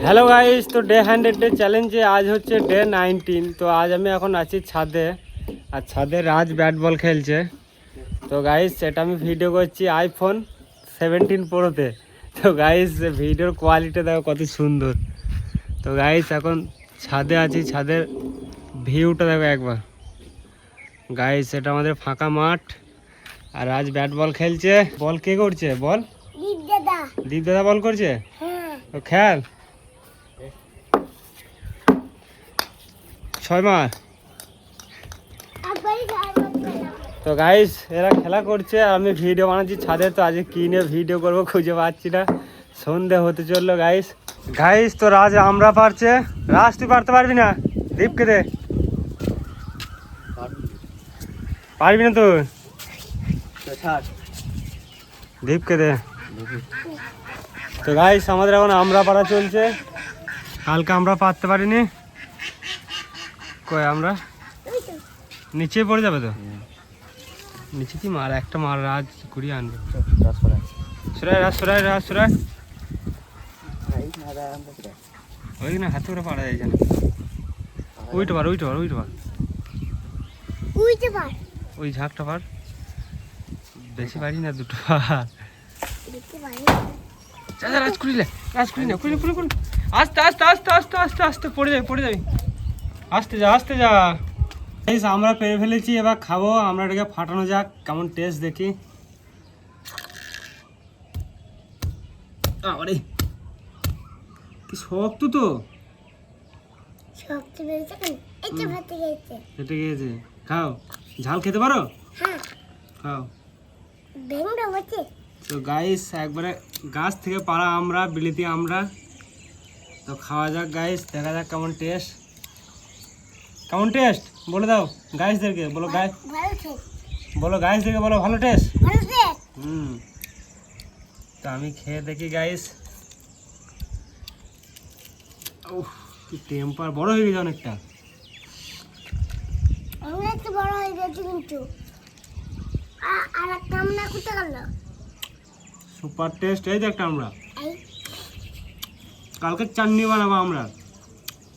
Hello guys, তো day 100 day চ্যালেঞ্জে আজ হচ্ছে ডে 19। তো আজ আমি এখন আছি ছাদে, আর ছাদে রাজ ব্যাট বল খেলছে। তো গাইস এটা আমি ভিডিও করছি আইফোন 17 প্রোতে। তো গাইস ভিডিওর কোয়ালিটি দেখো কত সুন্দর। তো গাইস এখন ছাদে আছি, ছাদের ভিউটা দেখো একবার। গাইস এটা আমাদের ফাঁকা মাঠ, আর রাজ ব্যাট বল খেলছে। বল কে করছে? বল দীপ দাদা বল করছে। তো খেল 6 মার। তো গাইস এরা খেলা করছে, আর আমি ভিডিও বানাচ্ছি ছাদে। তো আজকে কি নিয়ে ভিডিও করবো খুঁজে পাচ্ছি না, সন্ধে হতে চললো গাইস। গাইস তো রাজ আমরা পারছে। রাজ তুই পারতে পারবি না? দীপকে দে। পারবি না তুই? দীপকে দে। তো গাইস আমাদের এখন আমরা পারা চলছে। কালকে আমরা পারতে পারিনি। কই আমরা নিচে পড়ে যাবে তো। নিচে কি মার, একটা মার রাজ ঘুরিয়ে আনবে। সুরাই রাজ, সুরাই রাজ, সুরাই ওই না হাতে করে পারা যায় না। উইটা পার, উইটা পার, উইটা পার, ওই ঝাঁকটা পার। বেশি পারি না, দুটো পার। রাজ কুড়িলে, রাজ কুড়ি না, কুড়ি কুড়ি কুড়ি। আস্তে আস্তে আস্তে আস্তে আস্তে আস্তে পড়ে যাবি, পড়ে যাবি। আস্তে যা, আস্তে যা। আমরা পেরে ফেলেছি, এবার খাবো। আমরা এটাকে ফাটানো যাক, কেমন টেস্ট দেখি। আরে কি শক্ত তো। ফেটে গিয়েছে। খাও, ঝাল খেতে পারো? খাও। তো গাইস একবারে গাছ থেকে পাড়া আমরা, বিলিতি আমরা। তো খাওয়া যাক গাইস, দেখা যাক কেমন টেস্ট। কেমন টেস্ট বলে দাও গাইসদেরকে, বলো গাইস, বলো গাইসদেরকে, বলো ভালো টেস্ট। তো আমি খেয়ে দেখি গাইস। উফ কি টেম্পার, বড় হয়ে গেছে অনেকটা। বড় হয়ে গেছে কিন্তু আর একটা আমরা কোথায় গেল? Super test. এই দেখটা আমরা কালকে চাটনি বানাবো আমরা।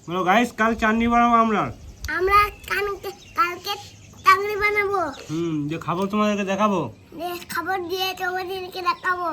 বলো গাইস, কাল চাটনি বানাবো আমরা। আমরা কালকে চাটনি বানাবো। যে খাবো, তোমাদেরকে দেখাবো। খাবার দিয়ে তোমাদেরকে দেখাবো।